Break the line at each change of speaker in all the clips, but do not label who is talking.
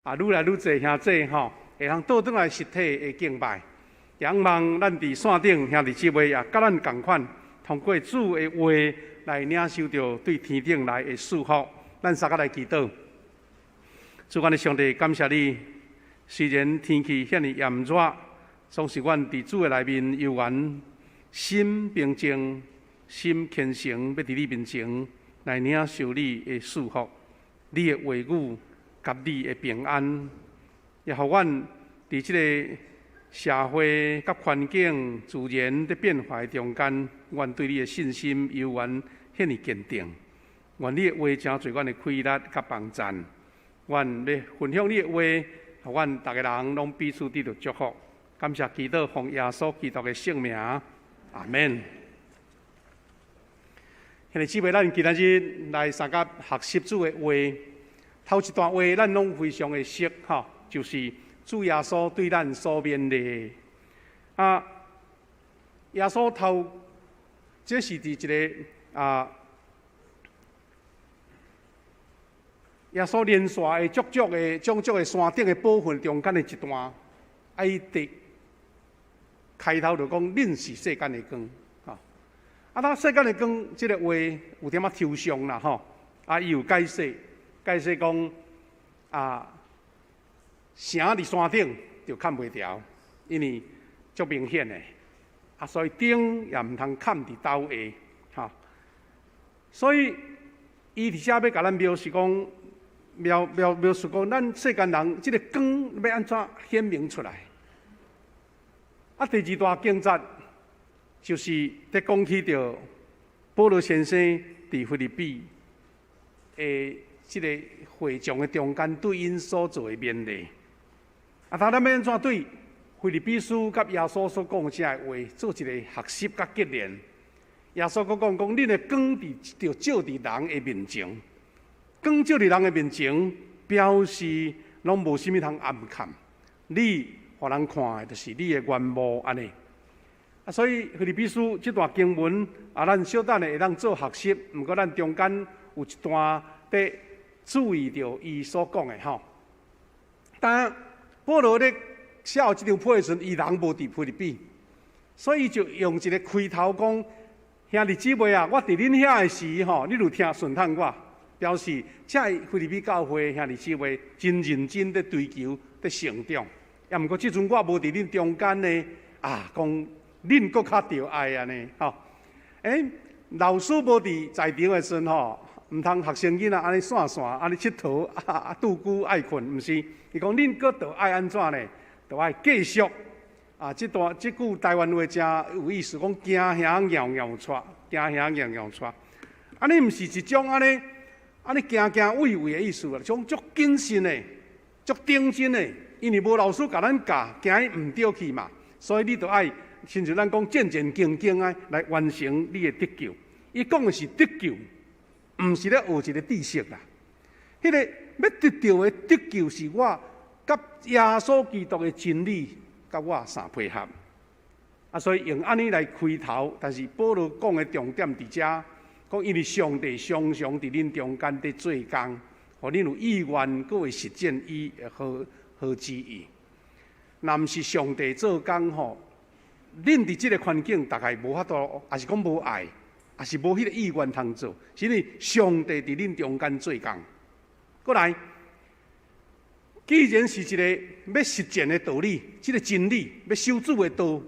愈来愈侪兄弟吼，会通倒转来实体的敬拜。也望咱伫线顶兄弟姊妹也甲咱同款，通过主的话来领受到对天顶来的祝福。咱三个来祈祷。主我的上帝，感谢你。虽然天气遐尼炎热，总是阮伫主的内面游玩，心平静，心虔诚，要伫你面前来领受你的祝福。你的话语。甲你的平安，也互阮伫即个社会、甲环境、自然的变化中间，阮对你的信心犹原遐尼坚定。愿你的话成做阮的开力甲帮助。阮要分享你的话，互阮逐个人拢彼此得到祝福。感谢祈祷，奉耶稣基督的圣名，阿门。兄弟姊妹，咱今仔日来三甲学习主的话。头一段话，咱拢非常的熟，吼，就是主耶稣对咱所勉励的。耶稣头，这是伫一个耶稣连续的种种的山顶的部分中间的一段，伊伫开头就讲，恁是世间的光，吼。咱世间的光，这个话有点抽象啦，吼。伊有解释讲，城伫山顶就看袂着，因为足明显的，所以顶也毋通看伫斗下，哈。所以伊伫遮要甲咱描述讲，描述讲，咱世间人即个光要安怎显明出来？第二段经节就是伫讲起着保罗先生伫腓立比即个会众的中间对因所做的勉励，咱要安怎对腓立比书甲耶稣所讲这话做一个学习甲结连？耶稣佫讲，恁的光就照伫人的面前，光照伫人的面前，表示拢无啥物通暗藏。你互人看的，就是你的原貌安尼。所以腓立比书这段经文，咱小等的会当做学习。毋过咱中间有一段得注意到伊所讲的吼，但保罗咧写这张批时，伊人无伫腓立比，所以就用一个开头讲：兄弟姊妹啊，我伫恁遐的时吼，你就听顺探我，表示这腓立比教会兄弟姊妹真认真在追求、在成长。也毋过即阵我无伫恁中间呢，讲恁搁较着爱安尼吼。老师无伫在场的时阵吼。毋通学生囡仔安尼散安尼佚佗拄久爱困，毋是。伊讲恁搁着爱安怎呢？着爱继续即句台湾话真有意思，讲惊兄摇摇带，惊兄摇摇带。安尼毋是一种安尼惊畏畏的意思啦，种足谨慎的、足认真的。因为无老师甲咱教，惊伊毋对去嘛，所以你着爱，亲像咱讲战战兢兢啊，来完成你的得救。伊讲的是得救。毋是咧学一个知识啦，迄个要得到的得救是我甲耶稣基督的真理，甲我相配合。所以用安尼来开头，但是保罗讲的重点伫遮，讲因为上帝常常伫恁中间伫做工，互恁有意愿，搁会实践伊的好旨意。若毋是上帝做工吼，恁伫即个环境大概无法度，也是讲无爱。也是无迄个意愿通做，是因为上帝伫恁中间做工。过来，既然是一个要实践的道理，即个真理要守主的道，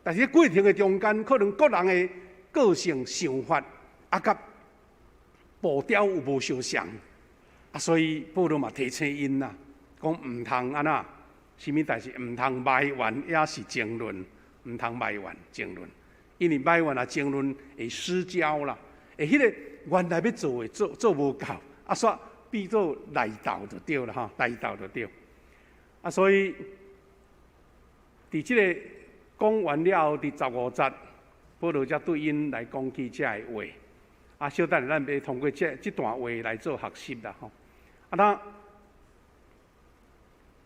但是过程的中间，可能各人的个性想法甲步调有无相像，所以保罗嘛提醒因啦，讲毋通安那，什么代志毋通埋怨，也是争论，毋通埋怨争论。因为埋怨争论会失焦啦，会迄个原来要做的做无够，煞变做内斗就对了哈，内斗就对。所以伫即个讲完了后，伫15节，保罗才对因来讲起这个话。小等咱要通过这段话来做学习啦吼。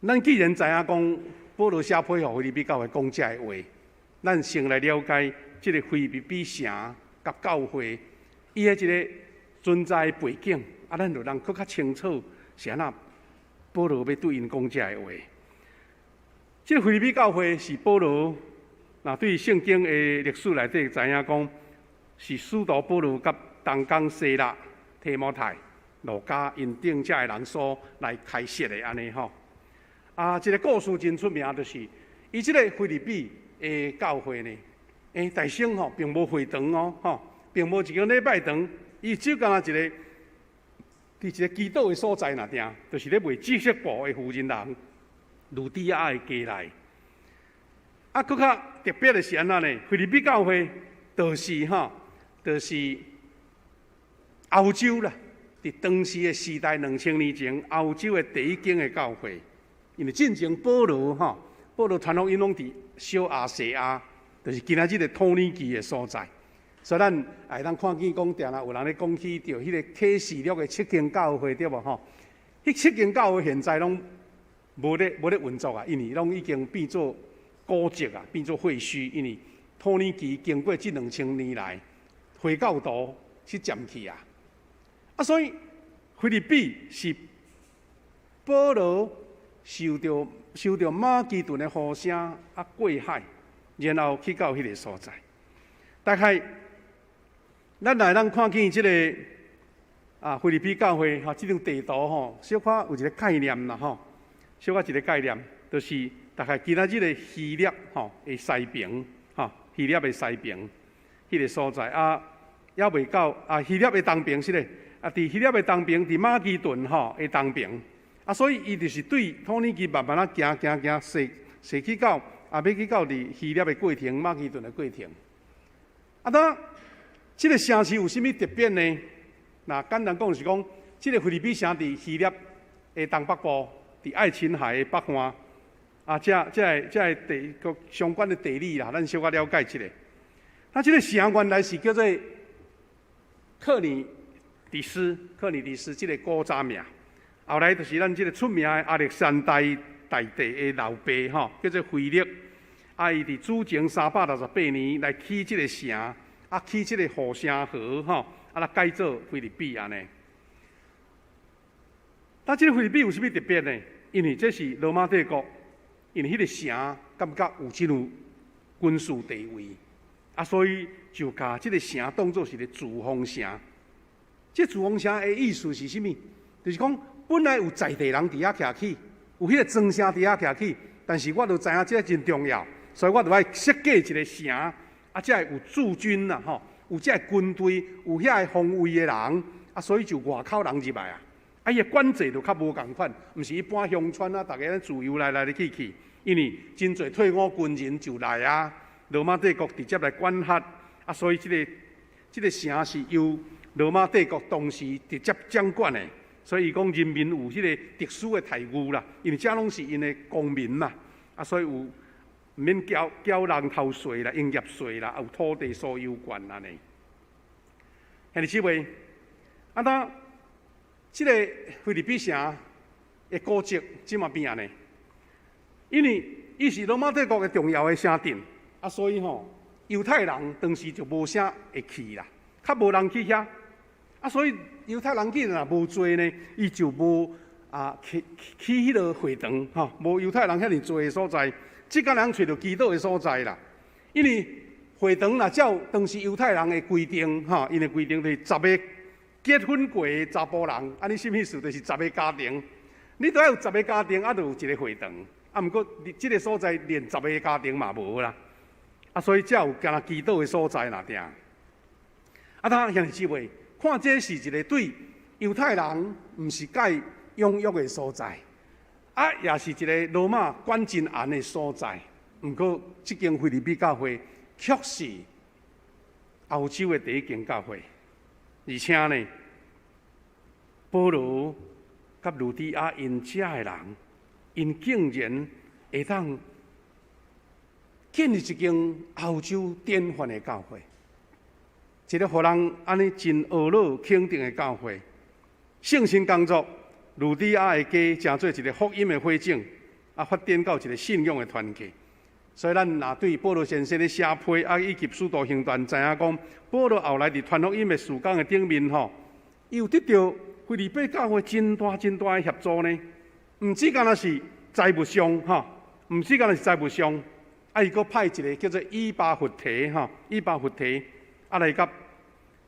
咱既然知影讲保罗写批互腓立比教会讲这个话，咱先来了解。即个腓立比城甲教会，伊的一个存在背景，咱就让更较清楚是安那保罗要对因讲这个话。这个腓立比教会是保罗，对圣经的历史内底知影讲，是使徒保罗甲同工西拉、提摩太、路加因顶遮的人所来开设的安尼吼。这个故事真出名，就是伊这个腓立比的教会呢，大省吼并无会堂哦，并无一个礼拜堂，伊只干一个，伫一个基督的所在那定，就是咧卖知识部的负责人。路底亚的家内，搁较特别的是安怎呢？腓立比教会就是欧洲啦，伫当时的时代2000年前，欧洲的第一间的教会。因为进前保罗传福音拢伫小亚细亚，就是今仔日的托尼基的所在。所以咱会当看见讲，定啦有人咧讲起着迄个启示录的7间教会对无吼？迄7间教会现在拢无咧运作啊，因为拢已经变做古迹啊，变做废墟。因为托尼基经过这2000年来，回教徒去占去啊。所以腓立比是保罗受到马其顿的呼声过海，然后去到迄个所在。大概咱来看见这个腓立比教会这张地图小可有一个概念啦小可一个概念，就是大概今仔日的希腊的西边希腊的西边迄个所在还未到希腊的东边是咧伫希腊的东边，伫马其顿的东边所以伊就是对托尼基慢慢行，踅去到要去到伫希腊的过程，马其顿的过程。当这个城市有啥物特别呢？简单讲就是讲，这个腓立比城伫希腊的东北部。伫爱琴海的北岸，这地个相关的地理啦，咱小可了解一下。这个城原来是叫做克尼迪斯，这个古早名。后来就是咱这个出名的亚历山大大帝的老爸叫做腓力，伊伫主前368年来起这个城，起这个护城河来改做腓立比安尼。这个腓立比有啥物特别呢？因为这是罗马帝国，因为迄个城感觉有这种军事地位，所以就把这个城当作是个主峰城。这主峰城的意思是啥物？就是讲本来有在地人伫遐徛起，有迄个庄城伫遐徛起，但是我就知影这真重要，所以我就爱设计一个城，才会有驻军啦，有这军队，有遐防卫的人，所以就外口人入来伊的管制就较无共款，毋是一般乡村大家自由来去，因为真侪退伍军人就来罗马帝国直接来管辖，所以这个城是由罗马帝国当时直接掌管的，所以伊讲人民有迄个特殊的待遇啦，因为这拢是因的公民嘛，所以有毋免缴人头税啦、营业税啦，有土地所有权安尼。兄弟姊妹，当这个腓立比城的古迹怎么变安尼？因为伊是罗马帝国的重要的城镇，所以犹太人当时就无啥会去啦，较无人去遐，所以犹太人去若无多呢，伊就无去迄个会堂无犹太人遐尼多的所在，即个人找到基督的所在啦。因为会堂若照当时犹太人的规定因的规定就是10个结婚过的查甫人，安尼什么意思？就是10个家庭，你都要有10个家庭，就有一个会堂。毋过这个所在连10个家庭嘛无啦，所以才有干那基督的所在那定。当兄弟姊妹，看这是一个对犹太人毋是介拥有的所在，也是一个罗马管真严的所在。毋过，这间腓立比教会确实欧洲的第一间教会，而且呢，保罗甲路底亚因遮的人，因竟然会当建立一间欧洲典范的教会，一个互人安尼真懊恼肯定的教会。圣心工作，路底亚的家成做一个福音的会众，发展到一个信仰的团契。所以咱若对保罗先生的写批以及使徒行传，知影讲保罗后来伫传福音的事工的顶面伊有得到腓立比教会真大的协助呢。毋只干那是财务上哈，毋只干那是财务上，伊阁派一个叫做以巴弗提哈，以巴弗提来甲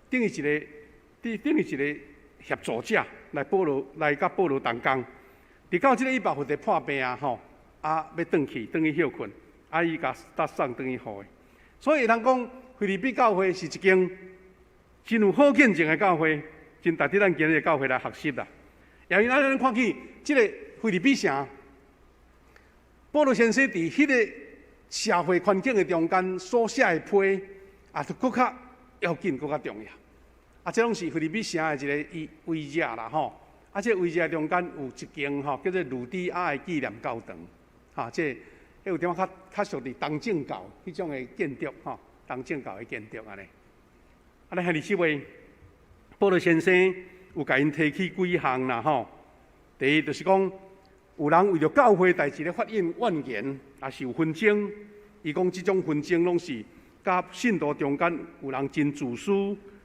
等于一个协助者来甲保罗同工。直到即个以巴弗提破病要转去休困，伊甲送转去互伊。所以会通讲，腓立比教会是一间真有好见证的教会，真值得咱今日的教会来学习啦。因为咱看起即个腓立比城，保罗先生伫迄个社会环境的中间所写的批，就搁较要紧，搁较重要。这拢是腓立比城的一个围遮啦吼。这围遮中间有一间叫做鲁底亚的纪念教堂，这有点较属于东正教迄种的建筑东正教的建筑安尼。咱下日即位，保罗先生有甲因提起几项啦吼。第一就是讲，有人为着教会代志咧发言怨言，也是有纷争。伊讲即种纷争拢是甲信徒中间有人真自私，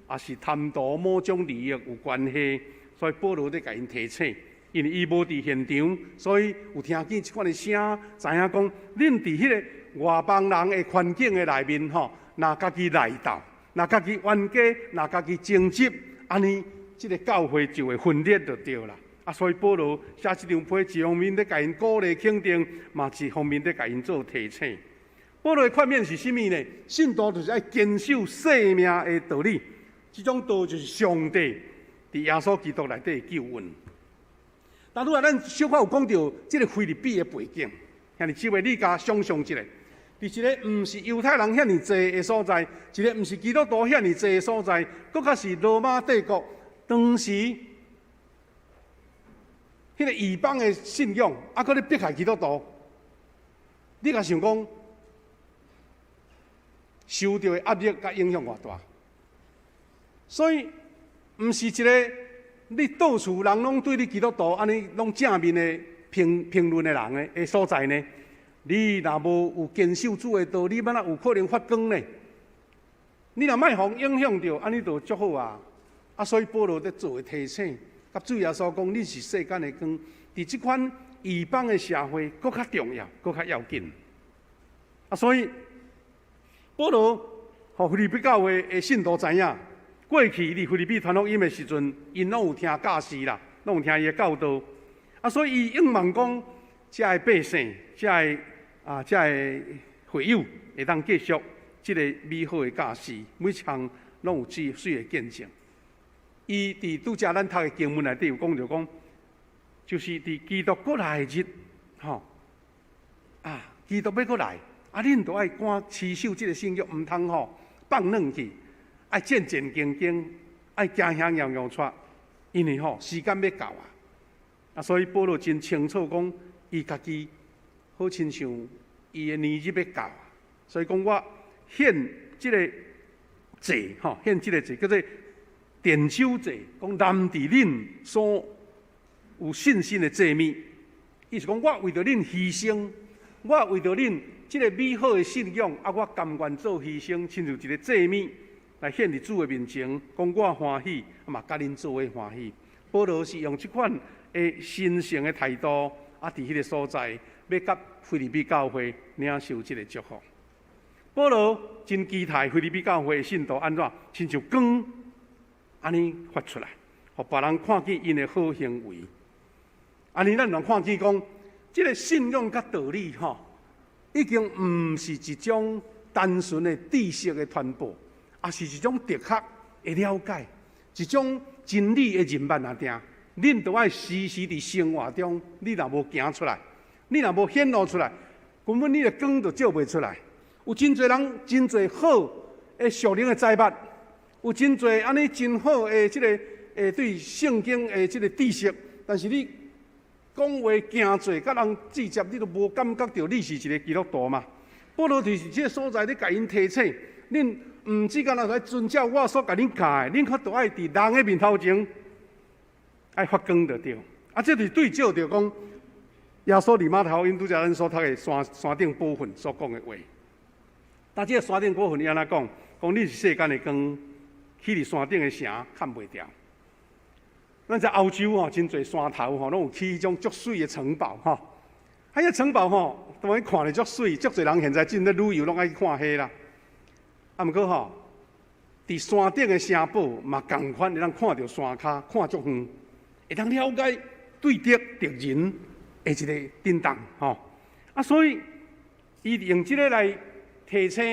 也是贪图某种利益有关系。所以保罗咧甲因提醒，因为伊无伫现场，所以有听见即款的声，知影讲，恁伫迄个外邦人的环境的内面若家己内斗，若家己冤家，若家己争执，安尼即个教会就会分裂就对啦。所以保罗写即张批，一方面咧甲因鼓励肯定，嘛一方面咧甲因做提醒。保罗的劝勉是甚物呢？信徒就是爱坚守生命的道理，即种道就是上帝伫耶稣基督内底的救恩。但愈来咱小可有讲到即个腓立比的背景，兄弟姊妹，你甲想象一下，伫一个毋是犹太人遐尼济的所在，一个毋是基督徒遐尼济的所在，搁较是罗马帝国当时迄个异邦的信仰，搁咧迫害基督徒，你甲想讲受到的压力甲影响偌大？所以毋是一个你到处人拢对你基督徒安尼拢正面的评论的人的所在呢？你若无有坚守主的道，你要哪有可能发光呢？你若莫互影响到，安尼就足好啊！所以保罗在做的提醒，甲主耶稣讲，你是世间的光，伫即款异邦的社会，搁较重要，搁较要紧。所以保罗互腓立比教会的信徒知影，过去伫腓立比传福音的时阵，因拢有听教士啦，拢有听伊的教导。所以伊仰望讲，遮的百姓，遮的会友会当继续即个美好的教士，每场拢有水的见证。伊伫拄则咱读的经文内底有讲着讲，就是伫基督过来的日，基督要过来，恁都爱赶持守即个信仰，毋通放软去，爱战战兢兢，爱行行样样出，因为时间要到所以保罗真清楚讲，伊家己好亲像伊的年日要到所以讲我献即个祭，献即个祭叫做奠酒祭，讲男伫恁所有信心的祭物，意思讲我为着恁牺牲，我为着恁即个美好的信仰，我甘愿做牺牲，亲像一个祭物来献伫主的面前，讲我欢喜，嘛甲恁做伙欢喜。保罗是用即款的神圣的态度，伫迄个所在，要甲腓立比教会领受即个祝福。保罗真期待腓立比教会的信徒安怎，亲像光安尼发出来，互别人看见因的好行为。安尼咱人看见讲，即个信仰甲道理已经毋是一种单纯的知识的传播，而是一种哲学的了解，一种真理的人脉啊定。恁都爱时时伫生活中，你若无行出来，你若无显露出来，根本你的光就照袂出来。有真侪人，真侪好的属灵的财物，有真侪安尼真好的即个对圣经的即个知识，但是你讲话行做，甲人直接你都无感觉到你是一个基督徒嘛？保罗就是即个所在，你甲因提醒，恁毋只干那来遵照我所甲恁教的，恁较都爱伫人的面头前爱发光就对。这是对照着讲耶稣伫马太福音拄则咱所读的山顶宝训所讲的话。但这个山顶宝训伊安怎讲？讲你是世间的光，去伫山顶的城看袂着。咱在欧洲吼，真侪山头吼，拢有起迄种足水的城堡吼。啊，迄城堡吼，当然看着足水，足侪人现在真咧旅游拢爱去看迄啦。啊，毋过吼，伫山顶的城堡嘛共款，会当看到山骹，看足远，会当了解对敌敌人的一个震动吼。啊，所以伊用即个来提醒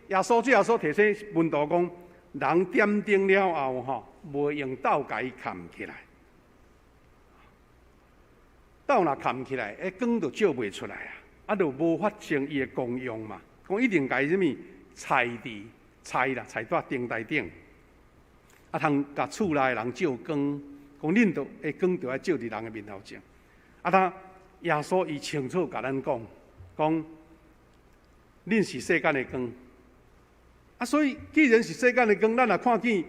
耶稣提醒门徒讲，人点灯了后吼，袂用斗甲伊扛起来。斗若扛起来，光就照袂出来啊！啊，就无发生伊的功用嘛。讲一定甲伊什物菜菜在灯台顶，啊，通甲厝内的人照光。讲恁就光就要照伫人的面头前。啊，他耶稣伊清楚甲咱讲，恁是世间的光。啊，所以既然是世间的光，咱也看见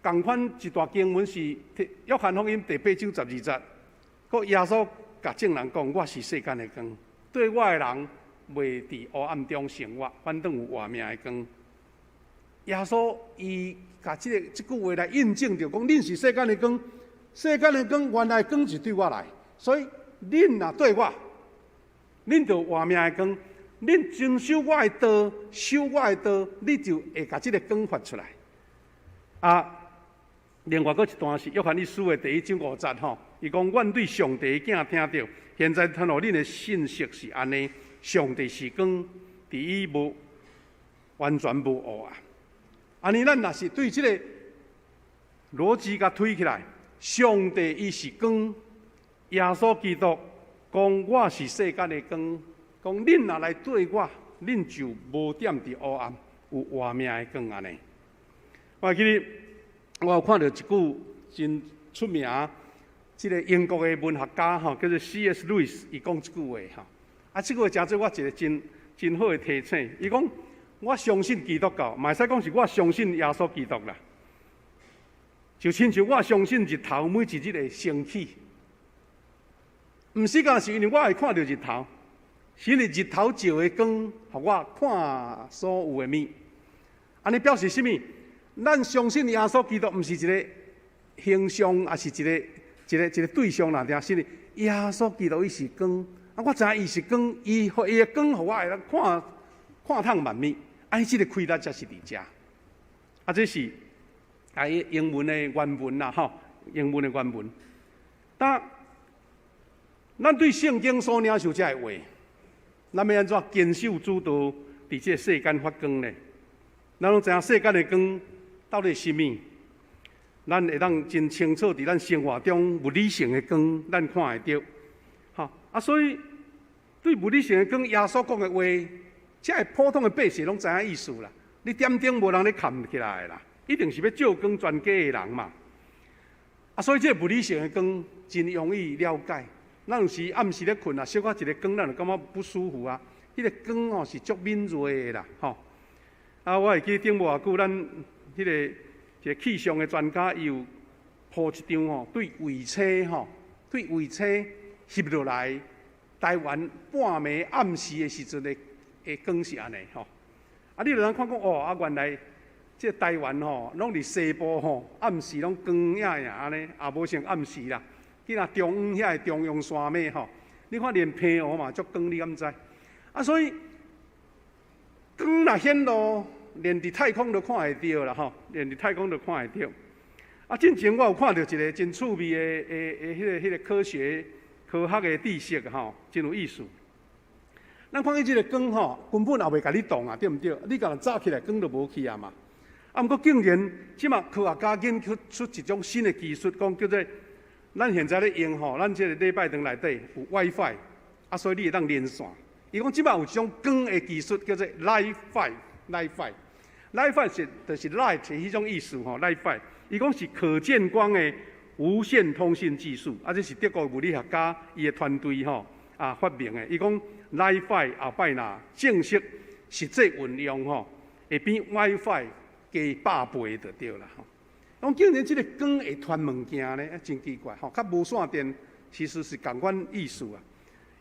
共款一段经文是约翰福音第8章12节，个耶稣。甲众人讲，我是世间的光，对我的人袂伫黑暗中生活，反倒有活命的光。耶稣伊甲即句话来印证着，讲恁是世间的光，世间的光原来光是对我来，所以恁若对我，恁就活命的光，恁遵守我的道，守我的道，你就会甲即个光发出来。啊，另外佫一段是约翰一书的第1章5节吼。伊讲，阮对上帝的囝听到，现在传互恁的信息是安尼：上帝是光，伫伊无完全无误啊。安尼，咱若是对即个逻辑甲推起来，上帝伊是光，耶稣基督讲我是世间的光，讲恁若来对我，恁就无点伫黑暗，有活命的光安尼。我记得我有看到一句真出名。即个英国的文学家吼，叫做 C.S. Lewis， 伊讲即句话吼，啊，即句话诚做我一个真好的提醒。伊讲，我相信基督教，嘛会使讲是我相信耶稣基督啦。就亲像我相信日头每一日会升起，毋是讲是因为我会看到日头，是因为日头照的光，互我看所有的物。安尼表示什么？咱相信耶稣基督，毋是一个形象，也是一个对象啦，对啊，是耶稣基督伊是光，啊，我知影伊是光，伊的光，互我会看透万物，啊，即个开达才是伫遮。啊，这是英文的原文啦，吼，英文的原文。但咱对圣经所领受这话，咱要安怎坚守主道，伫这世间发光呢？咱拢知影世间的光到底是甚物？咱会当真清楚伫咱生活中物理性的光，咱看会到，吼啊！所以对物理性的光，耶稣讲的话，这个普通的百姓拢知影意思啦。你点灯无人咧看起来啦，一定是要照光全家的人嘛。啊，所以这个物理性的光真容易了解。咱有时暗时咧困啊，小可一个光，咱就感觉不舒服啊。迄个光哦是足敏锐的啦，吼。啊，我会记顶无偌久，咱迄个。一个气象的专家，伊有铺一张吼，对卫星吼，对卫星翕落来，台湾半暝暗时的时阵的光是安尼吼。啊，你就通看讲哦，啊原来这台湾吼，拢伫西部吼，暗时拢光影影安尼，也无像暗时啦。去若中央遐个中央山脉吼，你看连平湖嘛足光，你敢知？啊，所以光若显露。连伫太空都看会到啦，吼！连伫太空都看会到。啊，之前我有看到一个真趣味的迄个科学的知识吼，真有意思。咱看见即个光吼，根本也袂甲你动啊，对毋对？你甲早起来，光就无去啊嘛。啊，毋过竟然即马科学家研究出一种新的技术，讲叫做咱现在咧用吼，咱即个礼拜堂内底有 WiFi， 啊，所以你会当连线。伊讲即马有一种光的技术，叫做 Li-Fi。Li-Fi 就是 light 迄种意思吼 ，Li-Fi， 伊讲是可见光的无线通信技术，啊，这是德国物理学家伊的团队吼发明的。伊讲 Li-Fi 后摆若正式实际运用吼，会比 WiFi 加100倍就对啦吼。讲竟然即个光会传物件呢，真奇怪吼，较无线电其实是共款意思啊。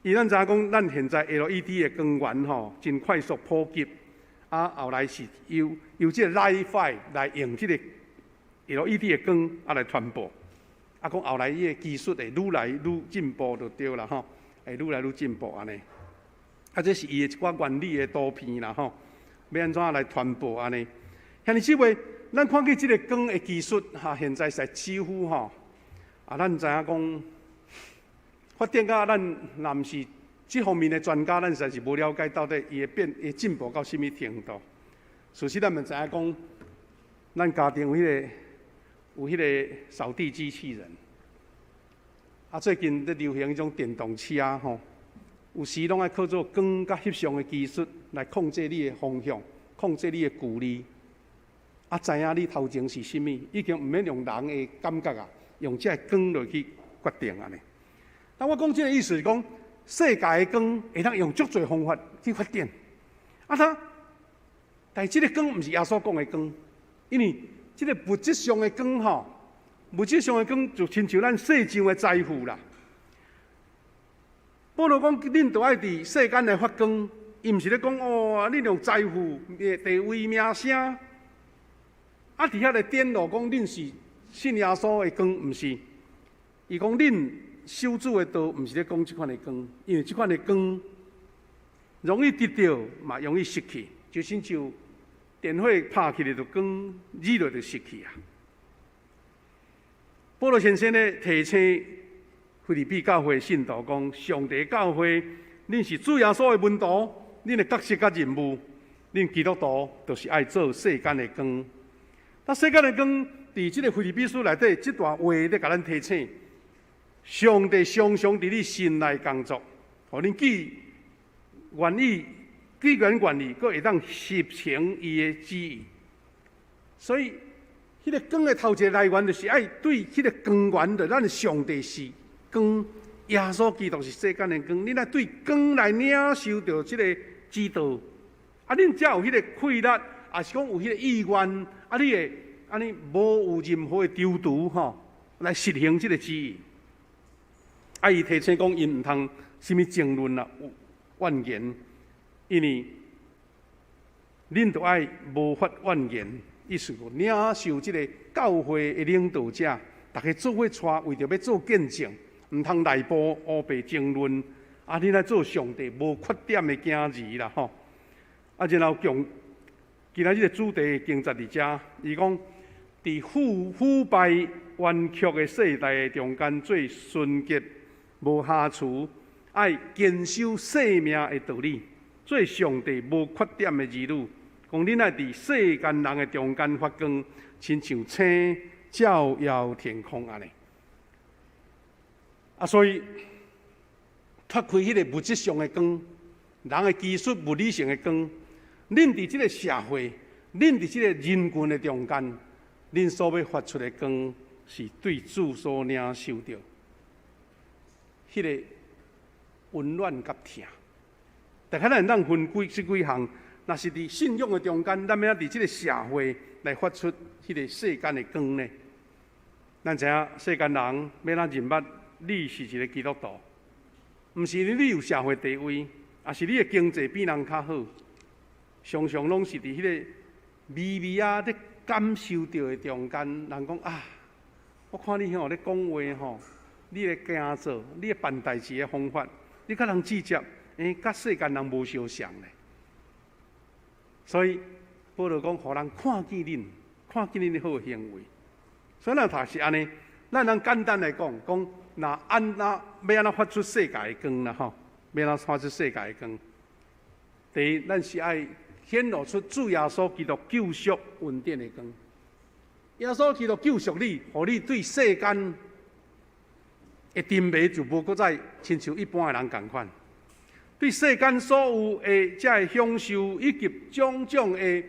伊咱知影讲，咱现在 LED 的光源吼，真快速普及。啊，后来是由这个 Li-Fi 来用这个 LED 的光啊来传播，啊，讲后来伊个技术会愈来愈进步就对啦吼，会愈来愈进步安尼。啊，这是伊的一寡原理的图片啦吼，要安怎来传播安尼？遐尼即位，咱看见即个光的技术哈，现在是几乎吼，啊，咱知影讲发展到咱若毋是这方面的专家，咱实在是无了解到底伊会进步到什么程度。事实咱们知影讲，咱家庭有迄个扫地机器人，啊，最近在流行迄种电动车吼，有时拢爱靠做光甲翕相的技术来控制你的方向，控制你的距离。啊，知影你头前是啥物，已经毋免用人的感觉啊，用这光落去决定安尼。但我讲这个意思是讲，世界的光会当用足侪方法去发展。啊，但是这个光毋是耶稣讲的光，因为这个物质上的光吼，物质上的光就亲像咱世上的财富啦。保罗讲，恁都爱伫世间来发光，伊毋是咧讲哦，恁用财富、地位、名声，啊，伫遐来点落讲恁是信耶稣的光，毋是。伊讲恁守主的道，毋是咧讲即款的光，因为即款的光容易得到，嘛容易失去，就亲像电火拍起来就光，热落就失去啊。保罗先生咧提醒腓立比教会信徒讲，上帝教会，恁是主耶稣的门徒，恁的角色甲任务，恁基督徒就是爱做世间的光。那世间的光，伫即个腓立比书内底，即段话咧甲咱提醒，上帝常常伫你心内工作，互恁既愿意，佫会当实行伊的旨意。所以，迄个光的头一个来源，就是爱对迄个光源的，咱的上帝是光，耶稣基督是世间的光。恁爱对光来领受到即个指导，啊，恁才有迄个气力，也是讲有迄个意愿，啊，你会安尼无有任何的丢毒吼，来实行即个旨意。啊，伊提醒讲，因毋通什么争论啊、怨言，因为恁着爱无发怨言，意思讲领受即个教会的领导者，大家做伙带，为着要做见证，毋通内部乌白争论。啊，恁来做上帝无缺点的囝儿啦吼。啊，然后今仔日的主题经节伫遮，伊讲伫腐败冤曲的世代中间，最纯洁无瑕疵，爱坚守生命的道理，做上帝无缺点的儿女。讲恁爱伫世间人的中间发光，亲像星照耀天空安尼。啊，所以脱开迄个物质上的光，人的技术、物理性的光，恁伫即个社会，恁伫即个人群的中间，恁所要发出的光，是对主所领受到迄个温暖甲疼。大家咱分几项，若是伫信仰的中间，咱要伫即个社会来发出迄个世间的光呢？咱知影世间人要咱认捌你是一个基督徒，毋是你有社会地位，也是你的经济比人较好，常常拢是伫迄个微啊咧感受到的中间，人讲啊，我看你咧讲话吼，你咧行做，你咧办代志的方法，你甲人直接，甲世间人无相像咧。所以保罗讲，互人看见恁的好行为。所以咱读是安尼，咱能简单来讲，若要安怎发出世界的光啦吼，要安怎发出世界的光？第一，咱是爱显露出主耶稣基督救赎恩典的光。耶稣基督救赎你，互你对世间的沉迷就无搁再亲像一般的人共款。对世间所有的这享受以及种种的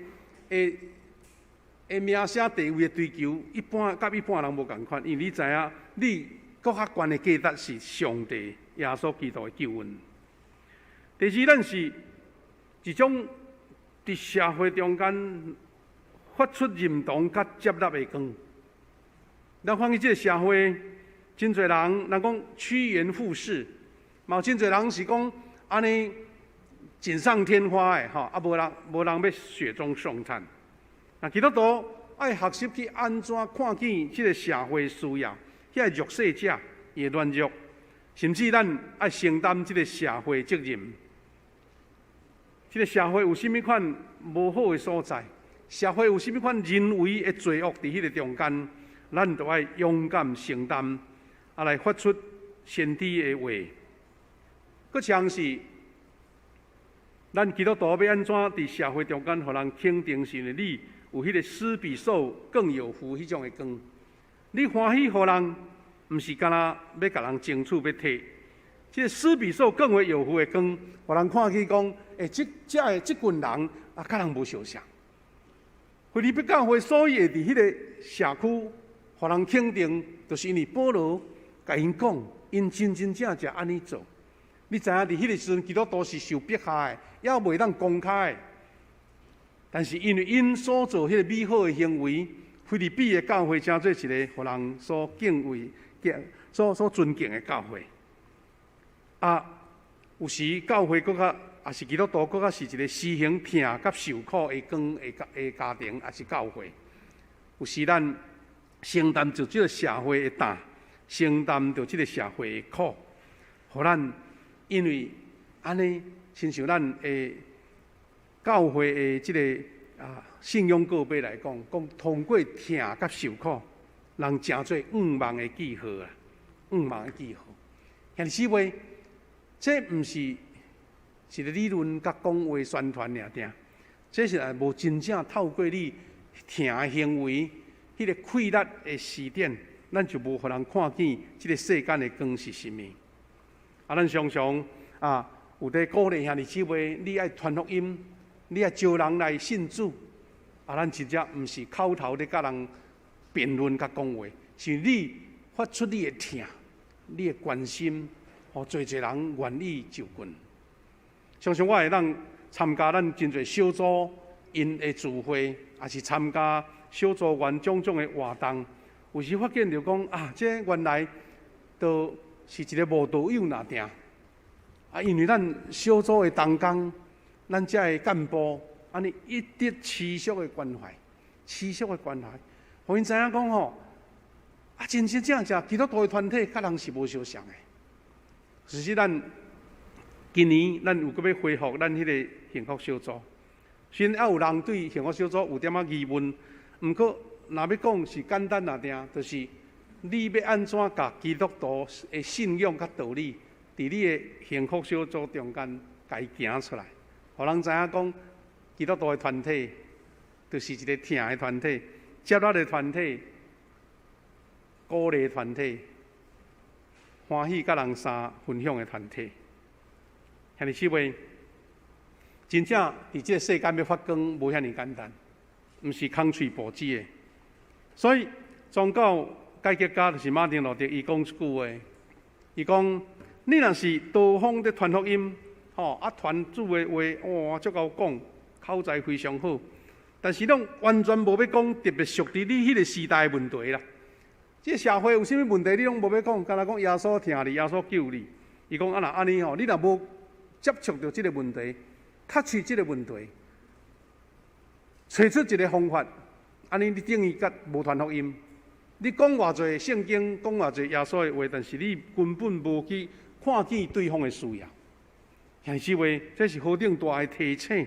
名声地位的追求，甲一般人无共款，因为你知影，你搁较悬的价值是上帝耶稣基督的救恩。第二，咱是一种伫社会中间发出认同甲接纳的光。咱看见这个社会，真侪人讲趋炎附势，嘛有真侪人是讲安尼锦上添花的吼，啊无人要雪中送炭。那基督徒爱学习去安怎看见这个社会需要，遐弱势者也软弱，甚至咱爱承担这个社会责任。这个社会有甚物款无好的所在，社会有甚物款人为的罪恶伫迄个中间，咱都爱勇敢承担，来发出先知的话。佫像是咱基督徒要安怎伫社会中间，互人肯定是你有迄个施比受更有福迄种的光。你欢喜互人，毋是干那要甲人争取要摕，即个施比受更为有福的光，互人看起讲，即群人啊，甲人无相像。菲利比教会所以会伫迄个社区，互人肯定，就是因为保罗甲因讲，因真正正安尼做。你知影伫迄个时阵，基督徒是受迫害的，也袂当公开的。但是因为因所做迄个美好的行为，菲利比的教会成做一个互人所敬畏、所尊敬的教会。有时教会更较，也是基督徒更较是一个施行疼甲受苦的光的家庭，也是教会。有时咱承担着即个社会的担，承担着即个社会的苦，互咱。因为安尼，亲像咱的教会的即个信仰告白来讲，通过疼甲受苦，人成做愿望的记号啊，愿望的记号。兄弟姊妹，这毋是一个理论甲讲话宣传尔定，这是无真正透过你疼的行为，迄个溃力的试点，咱就无互人看见即个世间的光是啥物。咱常常有在鼓励兄弟姊妹，你爱传福音，你爱招人来信主。咱真正毋是口头咧甲人辩论甲讲话，是你发出你的疼、你的关心，互侪人愿意就近。常常我会当参加咱真侪小组因的聚会，也是参加小组员种种的活动，有时发现着讲这原来都。是一个无道友哪定因为咱小组的同工，咱遮的干部，安尼一直持续的关怀，互因知影讲真真正正基督徒的团体，甲人是无相像的。只是咱今年咱有搁要恢复咱迄个幸福小组，虽然还有人对幸福小组有点疑问，毋过若要讲是简单哪定，就是。你要安怎甲基督徒的信仰甲道理，伫你的幸福小组中间，甲伊行出来，互人知影讲，基督徒的团体，就是一个疼的团体、接纳的团体、鼓励的团体、欢喜甲人分享的团体。兄弟姊妹，真正伫这个世间要发光，无遐尼简单，毋是空嘴保指的。所以，宗教。改革家就是马丁路德，伊讲一句话，伊讲：你若是多方的传福音，传主的话，哇，足够讲，口才非常好。但是拢完全无要讲，特别属于你迄个时代的问题啦。这社会有啥物问题，你拢无要讲，干那讲耶稣疼你，耶稣救你。伊讲安尼你若无接触到这个问题，确实这个问题，找出一个方法，安尼你等于甲无传福音。你讲偌侪圣经，讲偌侪耶稣的话，但是你根本无去看见对方的需要。兄弟姊妹，这是何等大的提醒！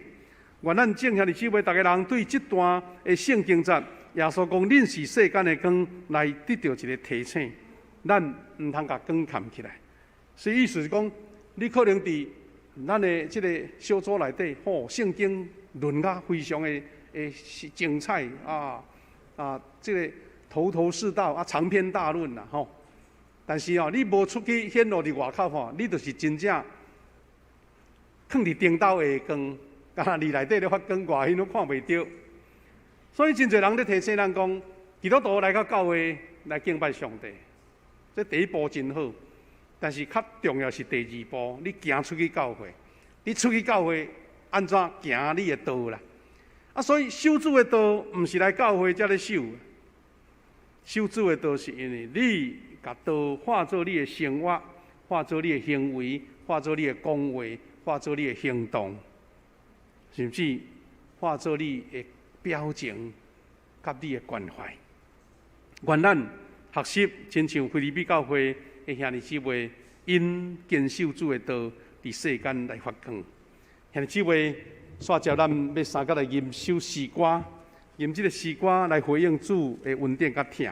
愿咱众兄弟姊妹，大家人对这段的圣经节，耶稣讲恁是世间的光，来得到一个提醒，咱唔通甲光藏起来。所以意思是讲，你可能伫咱的这个小组内底，圣经论啊非常的精彩这个。头头是道长篇大论啦但是你无出去显露伫外口你就是真正放伫顶斗下光，敢若你内底咧发光，外边都看袂到。所以真侪人咧提醒咱讲，基督徒来到教会来敬拜上帝，这第一步真好。但是较重要是第二步，你行出去教会，你出去教会安怎行你的道啦？所以守主的道，毋是来教会才咧守。守主的道，是因为你把道化作你的生活，化作你的行为，化作你的讲话，化作你的行动，甚至化作你的表情，甲你的关怀。愿咱学习，亲像菲律宾教会的兄弟姊妹，因坚守主的道，伫世间来发光。兄弟姊妹，煞接咱要三甲来吟首诗歌，吟即个诗歌来回应主的恩典甲疼。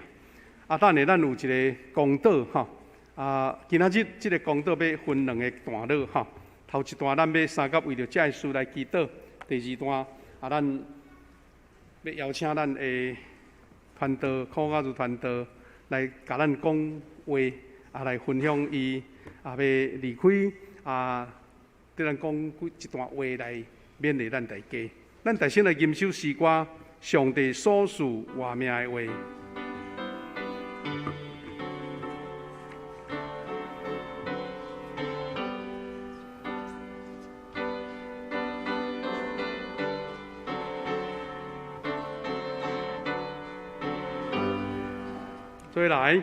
等下咱有一个讲道吼，今仔日即个讲道要分两个段落吼。头一段咱要三甲为着这事来祈祷，第二段咱要邀请咱的传道考雅如传道来甲咱讲话，来分享伊要离开对咱讲一段话来勉励咱大家。咱大先来吟首诗歌，上帝所赐活命的话。再来，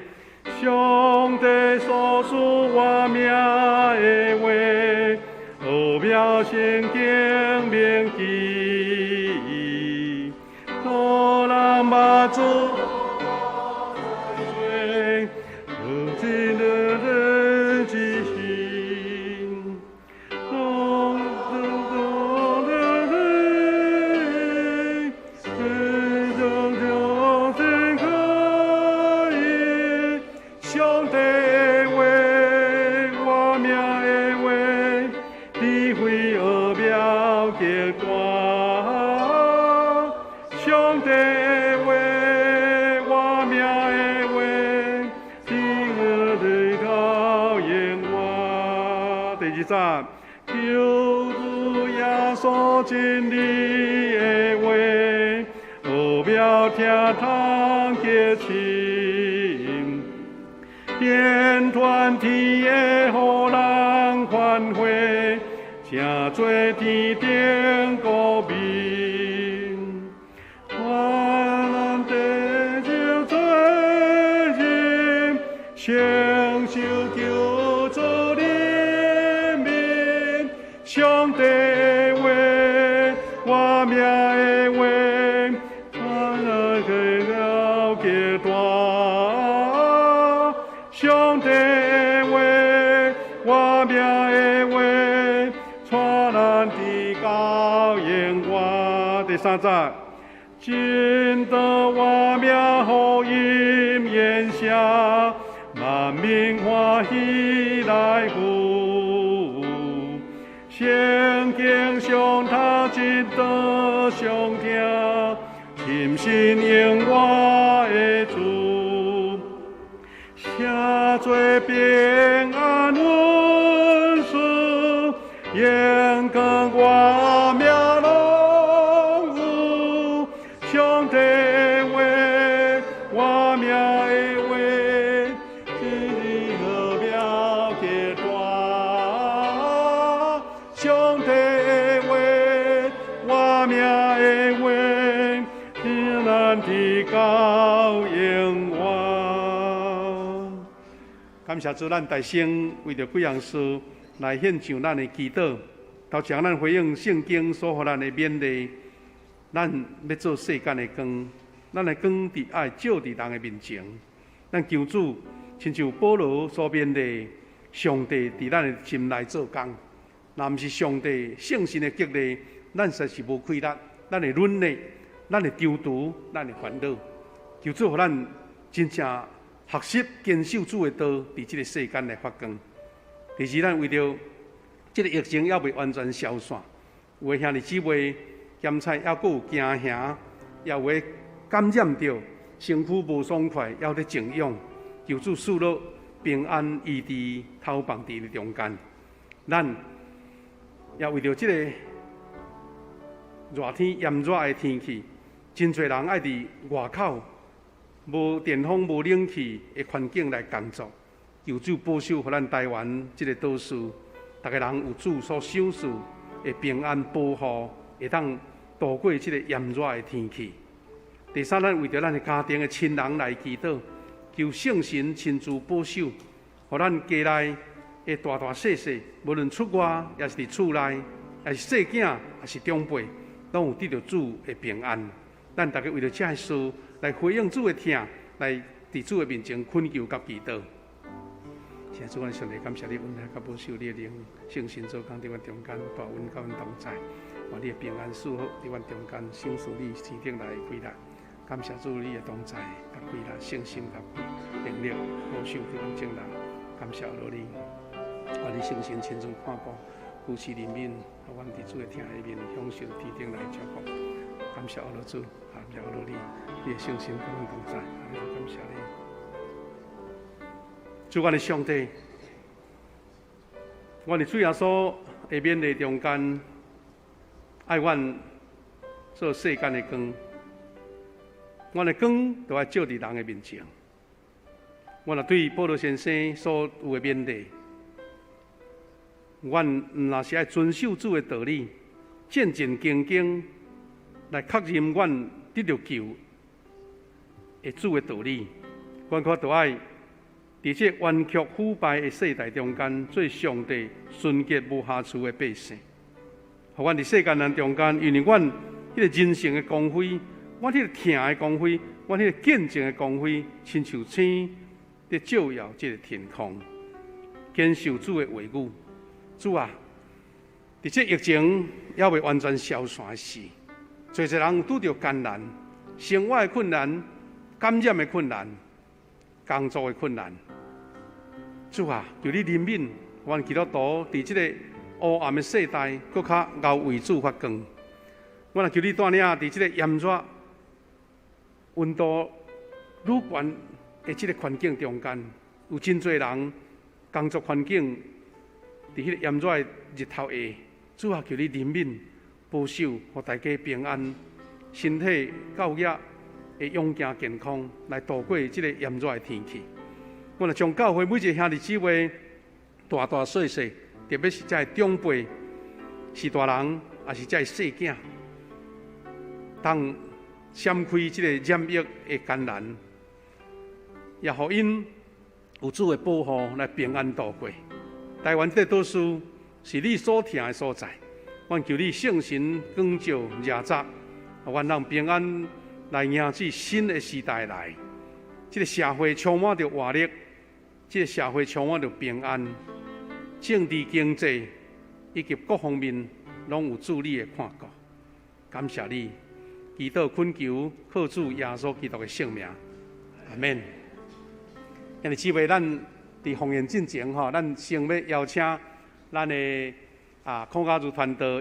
上帝所赐活命的话，奥妙圣经铭记，让人目睭如今的人之心，上帝话，活命的话，智慧奥妙极大。上帝话，活命的话，智慧高永远。第二站，求主耶稣真理的话，奥妙听通结亲。连团体的互人欢会，正做天顶国民，我们地上做人，承受救助人民，上帝话，活命的话，我们了解大。上帝话，活命的话，传咱地到永远。第三节，真道活命福音言下，万民欢喜来赴。圣经上读，真道上听，深信永远的主。写做平安文书，永更活命荣辱。上帝话，活命的话，智和妙极大。上帝话，活命的话，听咱地到永远。感谢主，咱大圣为着几样事来献上咱的祈祷。头前咱回应圣经所予咱的勉励，咱要做世间的光，咱的光伫爱照伫人的面前。咱求主，亲像保罗所勉励，上帝伫咱的心内做工。若毋是上帝圣神的激励，咱实是无气力，咱会软弱，咱会丢毒，咱会烦恼。求主，互咱真正学习坚守主的道，伫即个世间来发光。第二，咱为着即个疫情还未完全消散，有的兄弟姊妹咸菜还佫有惊吓，也有的感染着，身躯无爽快，还伫静养。求主赐落平安医治，透放伫中间。咱也为着即个热天炎热的天气，真侪人爱伫外口。无电风、无冷气的环境来工作，求主保守，互咱台湾这个岛屿，大家人有主所赏赐，会平安保护，会当度过这个炎热的天气。第三，咱为着咱的家庭的亲人来祈祷，求圣神亲自保守，互咱家内的大大小小，无论出外，也是伫厝内，也是细囝，也是长辈，拢有得到主的平安。咱大家为着这事来回应主的听，来伫主的面前恳求甲祈祷。现在主，我上帝感谢你，恩待甲保守你的灵圣神做工伫阮中间，大恩甲阮同在，愿你的平安祝福伫阮中间，圣属你生顶来的归来。感谢主你的同在，甲归来圣心甲能力保守伫阮正人。感谢罗你，愿你圣神亲自看顾，扶持人民，互阮伫主的听下面享受天顶来的祝福。感谢罗主，感谢罗你，你的圣神甲阮同在，感谢你。主，阮的上帝，阮的主耶稣下面的中间，爱阮做世间的光，阮的光都要照伫人的面前。阮也对保罗先生所有的勉励，阮若是爱遵守主的道理，战战兢兢来确认阮得到救的主的道理，阮可都爱。伫这弯曲腐败的世代中间，做上帝纯洁无瑕疵的百姓。互阮伫世间人中间，因为阮迄个人性的光辉，阮迄个疼的光辉，阮迄个见证的光辉，亲像星伫照耀这个天空，坚守主的话语。主啊，伫这疫情还未完全消散时，侪人有拄着艰难、生活的困难、感染的困难、工作的困难。主啊，求你怜悯阮基督徒伫这个黑暗的世代，搁较熬为主发光。我也求你带领伫这个炎热、温度愈悬的这个环境中间，有真侪人工作环境伫迄个炎热的日头下。主啊，求你怜悯保守，互大家平安、身体够热会勇健健康来度过这个炎热的天气。我们将教会每一个兄弟姊妹大大小小，特别是在长辈、是大人，也是在细囝，当闪开这个染疫的艰难，也互因有主的保护来平安度过。台湾这岛屿是你所疼的所在，愿求你圣神光照热泽，愿让平安来迎接新的时代来。这个社会充满着活力。这个社会充满着平安，政治、经济以及各方面拢有主你的看顾。感谢你，祈祷恳求，靠主耶稣基督的圣名，阿免。因为姊妹，咱伫奉献进前吼，咱先要邀请咱的孔家族团队。